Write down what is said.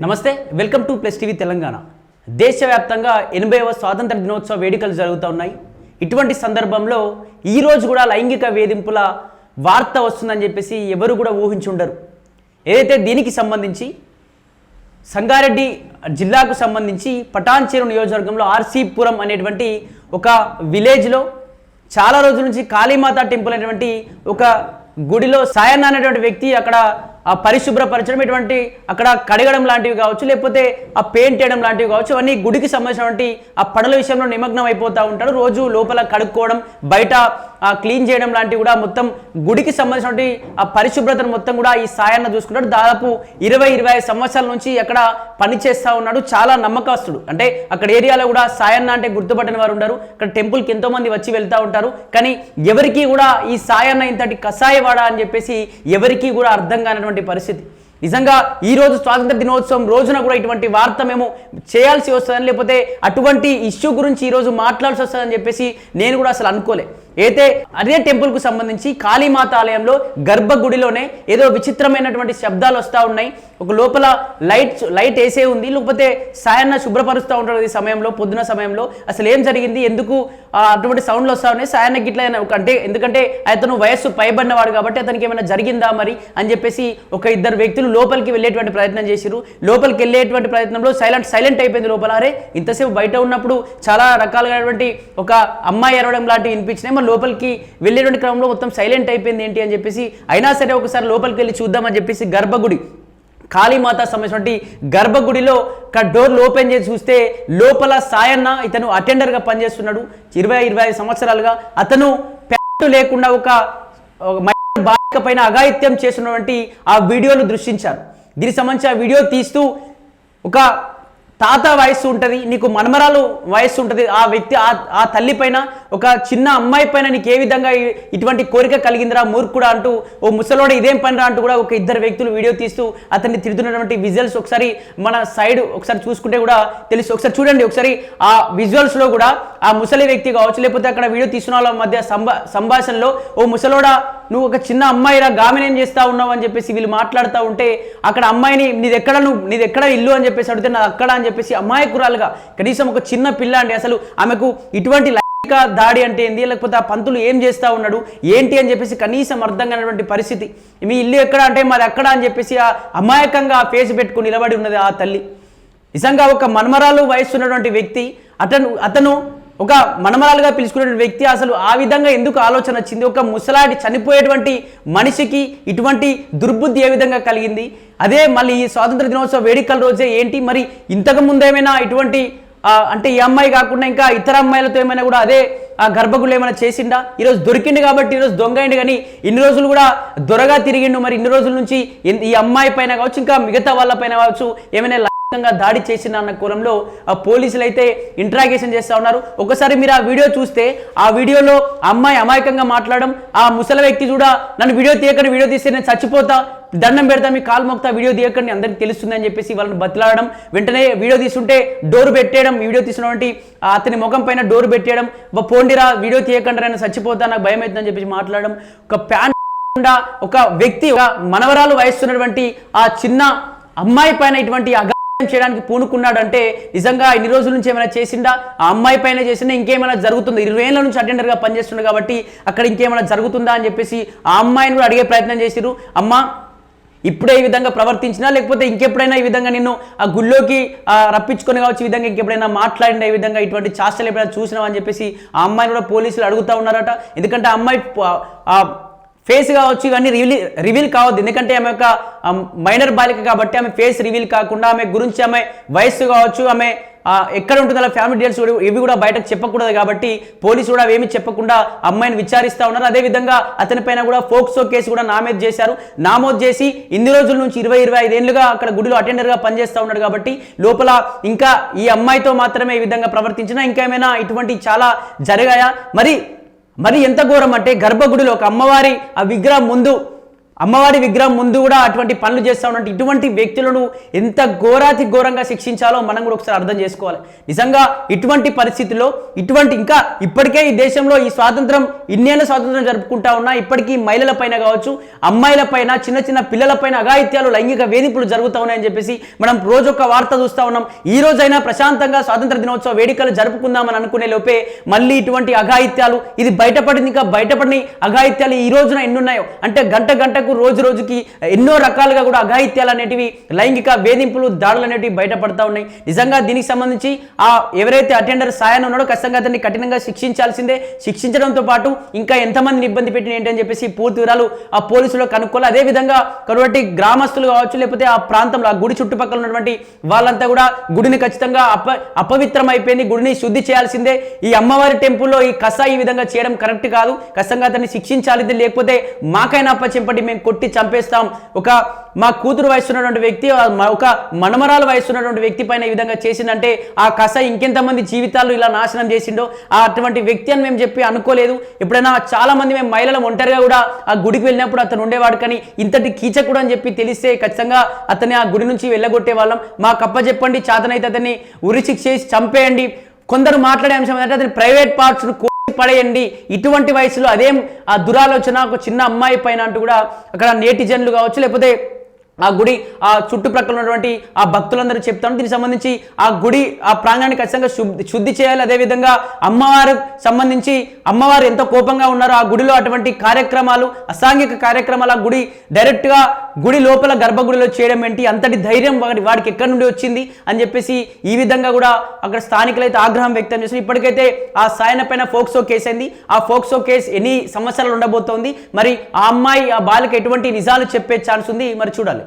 నమస్తే, welcome to plus TV Telangana. దేశవ్యాప్తంగా 80వ స్వాతంత్ర దినోత్సవ వేడుకలు జరుగుతూ ఉన్నాయి. ఇటువంటి సందర్భంలో ఈరోజు కూడా లైంగిక వేధింపుల వార్త వస్తుందని చెప్పేసి ఎవరు కూడా ఊహించుండరు. ఏదైతే దీనికి సంబంధించి సంగారెడ్డి జిల్లాకు సంబంధించి పటాన్చెరు నియోజకవర్గంలో ఆర్సీపురం అనేటువంటి ఒక విలేజ్లో చాలా రోజుల నుంచి కాళీమాత టెంపుల్ అనేటువంటి ఒక గుడిలో సాయన్న అనేటువంటి వ్యక్తి అక్కడ ఆ పరిశుభ్రపరచడం, ఇటువంటి అక్కడ కడగడం లాంటివి కావచ్చు, లేకపోతే ఆ పెయింట్ వేయడం లాంటివి కావచ్చు, అవన్నీ గుడికి సంబంధించినటువంటి ఆ పనుల విషయంలో నిమగ్నం అయిపోతూ ఉంటాడు. రోజు లోపల కడుక్కోవడం, బయట క్లీన్ చేయడం లాంటివి కూడా మొత్తం గుడికి సంబంధించినటువంటి ఆ పరిశుభ్రతను మొత్తం కూడా ఈ సాయన్న చూసుకుంటాడు. దాదాపు 20-25 సంవత్సరాల నుంచి అక్కడ పనిచేస్తూ ఉన్నాడు. చాలా నమ్మకస్తుడు. అంటే అక్కడ ఏరియాలో కూడా సాయన్న అంటే గుర్తుపట్టని వారు ఉండరు. అక్కడ టెంపుల్కి ఎంతోమంది వచ్చి వెళ్తూ ఉంటారు. కానీ ఎవరికి కూడా ఈ సాయన్న ఇంతటి కషాయవాడా అని చెప్పేసి ఎవరికి కూడా అర్థం కానటువంటి పరిస్థితి. నిజంగా ఈరోజు స్వాతంత్ర దినోత్సవం రోజున కూడా ఇటువంటి వార్త మేము చేయాల్సి వస్తుందని, లేకపోతే అటువంటి ఇష్యూ గురించి ఈరోజు మాట్లాడాల్సి వస్తుందని చెప్పేసి నేను కూడా అసలు అనుకోలే. అయితే అదే టెంపుల్కు సంబంధించి కాళీమాత ఆలయంలో గర్భగుడిలోనే ఏదో విచిత్రమైనటువంటి శబ్దాలు వస్తూ ఉన్నాయి. ఒక లోపల లైట్ వేసే ఉంది, లేకపోతే సాయన్న శుభ్రపరుస్తూ ఉంటాడు. ఈ సమయంలో పొద్దున సమయంలో అసలు ఏం జరిగింది, ఎందుకు అటువంటి సౌండ్లు వస్తూ ఉన్నాయి, సాయన్నకి ఇట్లా అంటే ఎందుకంటే అతను వయస్సు పైబడినవాడు కాబట్టి అతనికి ఏమైనా జరిగిందా మరి అని చెప్పేసి ఒక ఇద్దరు వ్యక్తులు లోపలికి వెళ్ళేటువంటి ప్రయత్నం చేశారు. లోపలికి వెళ్ళేటువంటి ప్రయత్నంలో సైలెంట్ అయిపోయింది లోపల. అరే ఇంతసేపు బయట ఉన్నప్పుడు చాలా రకాలైనటువంటి ఒక అమ్మాయి ఎరవడం లాంటివి వినిపించినాయి, లోపలికి వెళ్ళేటువంటి క్రమంలో మొత్తం సైలెంట్ అయిపోయింది ఏంటి అని చెప్పేసి, అయినా సరే ఒకసారి లోపలికి వెళ్ళి చూద్దామని చెప్పేసి గర్భగుడి కాళీమాత సంబంధించినటువంటి గర్భగుడిలో డోర్లు ఓపెన్ చేసి చూస్తే లోపల సాయన్న ఇతను అటెండర్గా పనిచేస్తున్నాడు. 20-25 సంవత్సరాలుగా అతను ప్యాంటు లేకుండా ఒక బాలిక పైన అఘాయిత్యం చేస్తున్నటువంటి ఆ వీడియోను దృశ్యించారు. దీనికి సంబంధించి ఆ వీడియో తీస్తూ ఒక తాత వయస్సు ఉంటుంది, నీకు మనమరాలు వయస్సు ఉంటుంది, ఆ వ్యక్తి ఆ తల్లి పైన ఒక చిన్న అమ్మాయి పైన నీకు ఏ విధంగా ఇటువంటి కోరిక కలిగిందిరా మూర్ఖుడా అంటూ, ఓ ముసలోడ ఇదేం పనిరా అంటూ కూడా ఒక ఇద్దరు వ్యక్తులు వీడియో తీస్తూ అతన్ని తిడుతున్నటువంటి విజువల్స్ ఒకసారి మన సైడ్ ఒకసారి చూసుకుంటే కూడా తెలుసు. ఒకసారి చూడండి. ఒకసారి ఆ విజువల్స్లో కూడా ఆ ముసలి వ్యక్తి కావచ్చు, లేకపోతే అక్కడ వీడియో తీసుకున్న వాళ్ళ మధ్య సంభాషణలో ఓ ముసలోడ నువ్వు ఒక చిన్న అమ్మాయిరా గామినేం చేస్తా ఉన్నావు అని చెప్పేసి వీళ్ళు మాట్లాడుతూ ఉంటే, అక్కడ అమ్మాయిని నీదెక్కడ ఇల్లు అని చెప్పేసి అడిగితే నాది అక్కడ అని చెప్పేసి అమాయకురాలుగా, కనీసం ఒక చిన్న పిల్ల అండి, అసలు ఆమెకు ఇటువంటి లైంగిక దాడి అంటే ఏంది, లేకపోతే ఆ పంతులు ఏం చేస్తూ ఉన్నాడు ఏంటి అని చెప్పేసి కనీసం అర్థం కానటువంటి పరిస్థితి. మీ ఇల్లు ఎక్కడ అంటే మాది అక్కడ అని చెప్పేసి ఆ అమాయకంగా ఆ ఫేస్ పెట్టుకుని నిలబడి ఉన్నది ఆ తల్లి. నిజంగా ఒక మన్మరాలు వయస్సు ఉన్నటువంటి వ్యక్తి అతను ఒక మనమరాలుగా పిలుచుకునే వ్యక్తి అసలు ఆ విధంగా ఎందుకు ఆలోచన వచ్చింది? ఒక ముసలాడి చనిపోయేటువంటి మనిషికి ఇటువంటి దుర్బుద్ధి ఏ విధంగా కలిగింది? అదే మళ్ళీ ఈ స్వాతంత్ర దినోత్సవ వేడుకల రోజే ఏంటి మరి ఇంతకు ముందేమైనా ఇటువంటి అంటే ఈ అమ్మాయి కాకుండా ఇంకా ఇతర అమ్మాయిలతో ఏమైనా కూడా అదే ఆ గర్భగుడిలో ఏమైనా చేసిండా? ఈరోజు దొరికిండు కాబట్టి ఈరోజు దొంగ అయింది, కానీ ఇన్ని రోజులు కూడా దొరగా తిరిగిండు. మరి ఇన్ని రోజుల నుంచి ఈ అమ్మాయి పైన కావచ్చు, ఇంకా మిగతా వాళ్ళ పైన కావచ్చు ఏమైనా దాడి చేసిన అన్న కోణంలో ఆ పోలీసులు అయితే ఇంట్రాగేషన్ చేస్తూ ఉన్నారు. ఒకసారి మీరు ఆ వీడియో చూస్తే ఆ వీడియోలో అమ్మాయి అమాయకంగా మాట్లాడడం, ఆ ముసలి వ్యక్తి కూడా నన్ను వీడియో తీస్తే నేను చచ్చిపోతా, దండం పెడతా, మీ కాలు మొక్తా, వీడియో తీయకండి అందరికి తెలుస్తుంది అని చెప్పేసి వాళ్ళని బతిలాడడం, వెంటనే వీడియో తీసుంటే డోర్ పెట్టేయడం, వీడియో తీసినటువంటి అతని ముఖం పైన డోర్ పెట్టేయడం, పోండిరా వీడియో తీయకండి నేను చచ్చిపోతా నాకు భయం అవుతుందని చెప్పేసి మాట్లాడడం. ఒక ప్యాంట్ ఒక వ్యక్తి ఒక మనవరాలు వయస్సున్నటువంటి ఆ చిన్న అమ్మాయి పైన ఇటువంటి చేయడానికి పూనుకున్నాడంటే నిజంగా ఇన్ని రోజుల నుంచి ఏమైనా చేసిందా? ఆ అమ్మాయి పైన చేసిందా? ఇంకేమైనా జరుగుతుందా? 20 ఏళ్ళ నుంచి అటెండర్గా పనిచేస్తున్నాడు కాబట్టి అక్కడ ఇంకేమైనా జరుగుతుందా అని చెప్పేసి ఆ అమ్మాయిని కూడా అడిగే ప్రయత్నం చేసిరు. అమ్మా ఇప్పుడే ఈ విధంగా ప్రవర్తించినా, లేకపోతే ఇంకెప్పుడైనా ఈ విధంగా నిన్ను ఆ గుళ్ళోకి రప్పించుకొని కావచ్చు, ఈ విధంగా ఇంకెప్పుడైనా మాట్లాడినా, ఈ విధంగా ఇటువంటి చాష్టలు ఎప్పుడైనా చూసినావు అని చెప్పేసి ఆ అమ్మాయిని కూడా పోలీసులు అడుగుతూ ఉన్నారట. ఎందుకంటే ఆ అమ్మాయి ఫేస్ కావచ్చు ఇవన్నీ రివీల్ కావద్దు, ఎందుకంటే ఆమె ఒక మైనర్ బాలిక కాబట్టి ఆమె ఫేస్ రివీల్ కాకుండా ఆమె గురించి ఆమె వయస్సు కావచ్చు, ఆమె ఎక్కడ ఉంటుందో అలా ఫ్యామిలీ డీటెయిల్స్ ఇవి కూడా బయటకు చెప్పకూడదు కాబట్టి పోలీసు కూడా అవేమి చెప్పకుండా అమ్మాయిని విచారిస్తూ ఉన్నారు. అదేవిధంగా అతని పైన కూడా ఫోక్సో కేసు కూడా నమోదు చేసి ఇన్ని రోజుల నుంచి 20-25 ఏళ్ళుగా అక్కడ గుడిలో అటెండర్గా పనిచేస్తూ ఉన్నాడు కాబట్టి లోపల ఇంకా ఈ అమ్మాయితో మాత్రమే ఈ విధంగా ప్రవర్తించినా ఇంకేమైనా ఇటువంటి చాలా జరిగాయా? మరి ఎంత ఘోరం అంటే గర్భగుడిలో ఒక అమ్మవారి ఆ విగ్రహం ముందు అమ్మవారి విగ్రహం ముందు కూడా అటువంటి పనులు చేస్తూ ఉన్నట్టు ఇటువంటి వ్యక్తులను ఎంత ఘోరాతి ఘోరంగా శిక్షించాలో మనం కూడా ఒకసారి అర్థం చేసుకోవాలి. నిజంగా ఇటువంటి పరిస్థితుల్లో ఇంకా ఇప్పటికే ఈ దేశంలో ఈ స్వాతంత్రం ఇన్నేళ్ల స్వాతంత్రం జరుపుకుంటా ఉన్నా ఇప్పటికీ మహిళల పైన కావచ్చు, అమ్మాయిల పైన, చిన్న చిన్న పిల్లల పైన అఘాయిత్యాలు, లైంగిక వేధింపులు జరుగుతూ ఉన్నాయని చెప్పేసి మనం రోజొక్క వార్త చూస్తూ ఉన్నాం. ఈ రోజైనా ప్రశాంతంగా స్వాతంత్ర దినోత్సవ వేడుకలు జరుపుకుందామని అనుకునే లోపే మళ్ళీ ఇటువంటి అఘాయిత్యాలు, ఇది బయటపడింది. ఇంకా బయటపడిన అఘాయిత్యాలు ఈ రోజున ఎన్నున్నాయో అంటే గంటకు రోజు రోజుకి ఎన్నో రకాలుగా కూడా అఘాయిత్యాలు అనేటివి, లైంగిక వేధింపులు, దాడులు అనేటివి బయటపడతా ఉన్నాయి. నిజంగా దీనికి సంబంధించి ఎవరైతే అటెండర్ సాయాన్ని ఉన్నాడో ఖచ్చితంగా అతన్ని కఠినంగా శిక్షించాల్సిందే. శిక్షించడంతో పాటు ఇంకా ఎంతమందిని ఇబ్బంది పెట్టిన ఏంటని చెప్పేసి పూర్తి వివరాలు ఆ పోలీసులు కనుక్కోవాలి. అదేవిధంగా కాబట్టి గ్రామస్తులు కావచ్చు, లేకపోతే ఆ ప్రాంతంలో ఆ గుడి చుట్టుపక్కల ఉన్నటువంటి వాళ్ళంతా కూడా గుడిని ఖచ్చితంగా అపవిత్రం అయిపోయింది, గుడిని శుద్ధి చేయాల్సిందే. ఈ అమ్మవారి టెంపుల్లో ఈ కసా ఈ విధంగా చేయడం కరెక్ట్ కాదు. ఖచ్చితంగా అతన్ని శిక్షించాలి. లేకపోతే మాకైనా అప్పచెంపటి మేము కొట్టి చంపేస్తాం. ఒక మా కూతురు వయసు ఉన్నటువంటి వ్యక్తి, ఒక మనమరాల వయసు ఉన్నటువంటి వ్యక్తి పైన ఈ విధంగా చేసిందంటే ఆ కస ఇంకెంతమంది జీవితాలు ఇలా నాశనం చేసిండో అటువంటి వ్యక్తి అని మేము చెప్పి అనుకోలేదు. ఎప్పుడైనా చాలా మంది మేము మహిళలు ఒంటరిగా కూడా ఆ గుడికి వెళ్ళినప్పుడు అతను ఉండేవాడు, కానీ ఇంతటి కీచకుడు అని చెప్పి తెలిస్తే ఖచ్చితంగా అతన్ని ఆ గుడి నుంచి వెళ్ళగొట్టే వాళ్ళం. మాకు అప్పచెప్పండి, చేతనైతే అతన్ని ఉరిశిక్ష చేసి చంపేయండి. కొందరు మాట్లాడే అంశం ఏంటంటే అతని ప్రైవేట్ పార్ట్స్ పడేయండి. ఇటువంటి వయసులో అదేం ఆ దురాలోచన ఒక చిన్న అమ్మాయి పైన అంటూ కూడా అక్కడ నేటిజన్లు కావచ్చు, లేకపోతే ఆ గుడి ఆ చుట్టుప్రక్కల ఉన్నటువంటి ఆ భక్తులందరూ చెప్తాను. దీనికి సంబంధించి ఆ గుడి ఆ ప్రాంగణాన్ని ఖచ్చితంగా శుద్ధి చేయాలి. అదేవిధంగా అమ్మవారు సంబంధించి అమ్మవారు ఎంత కోపంగా ఉన్నారో ఆ గుడిలో అటువంటి కార్యక్రమాలు, అసాంఘిక కార్యక్రమాలు ఆ గుడి డైరెక్ట్గా గుడి లోపల గర్భగుడిలో చేయడం ఏంటి, అంతటి ధైర్యం వాడికి ఎక్కడి నుండి వచ్చింది అని చెప్పేసి ఈ విధంగా కూడా అక్కడ స్థానికులైతే ఆగ్రహం వ్యక్తం చేస్తారు. ఇప్పటికైతే ఆ సాయన పైన ఫోక్సో కేసు అయింది. ఆ ఫోక్సో కేసు ఎన్ని సంవత్సరాలు ఉండబోతోంది, మరి ఆ అమ్మాయి ఆ బాలిక ఎటువంటి నిజాలు చెప్పే ఛాన్స్ ఉంది, మరి చూడాలి.